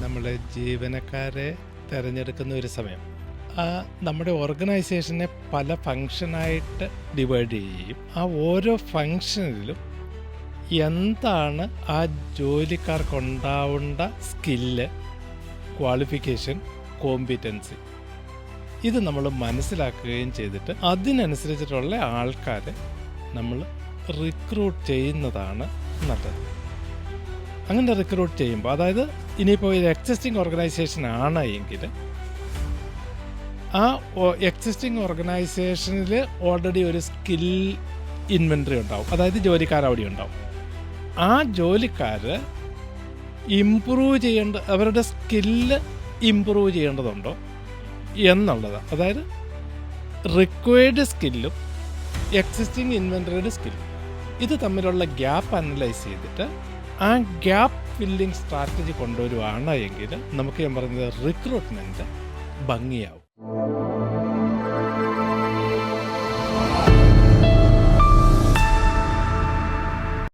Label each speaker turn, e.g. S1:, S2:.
S1: നമ്മളെ ജീവനക്കാരെ തിരഞ്ഞെടുക്കുന്ന ഒരു സമയം നമ്മുടെ ഓർഗനൈസേഷനെ പല ഫങ്ഷനായിട്ട് ഡിവൈഡ് ചെയ്യും. ആ ഓരോ ഫങ്ഷനിലും എന്താണ് ആ ജോലിക്കാർക്കുണ്ടാവേണ്ട സ്കില്ല്, ക്വാളിഫിക്കേഷൻ, കോമ്പിറ്റൻസി, ഇത് നമ്മൾ മനസ്സിലാക്കുകയും ചെയ്തിട്ട് അതിനനുസരിച്ചിട്ടുള്ള ആൾക്കാരെ നമ്മൾ റിക്രൂട്ട് ചെയ്യുന്നതാണ് നല്ലത്. അങ്ങനെ റിക്രൂട്ട് ചെയ്യുമ്പോൾ, അതായത് ഇനിയിപ്പോൾ ഒരു എക്സിസ്റ്റിംഗ് ഓർഗനൈസേഷൻ ആണ് എങ്കിൽ ആ എക്സിസ്റ്റിംഗ് ഓർഗനൈസേഷനിൽ ഓൾറെഡി ഒരു സ്കിൽ ഇൻവെൻട്രി ഉണ്ടാവും, അതായത് ജോലിക്കാർ അവിടെ ഉണ്ടാവും. ആ ജോലിക്കാർ ഇംപ്രൂവ് ചെയ്യേണ്ട, അവരുടെ സ്കില്ല് ഇംപ്രൂവ് ചെയ്യേണ്ടതുണ്ടോ എന്നുള്ളത്, അതായത് റിക്വയർഡ് സ്കില്ലും എക്സിസ്റ്റിംഗ് ഇൻവെൻട്രിയുടെ സ്കില്ലും ഇത് തമ്മിലുള്ള ഗ്യാപ്പ് അനലൈസ് ചെയ്തിട്ട് ആ ഗ്യാപ്പ് ഫില്ലിംഗ് സ്ട്രാറ്റജി കൊണ്ടുവരുവാണ് എങ്കിൽ നമുക്ക് ഞാൻ പറയുന്നത് റിക്രൂട്ട്മെൻറ്റ് ഭംഗിയാവും.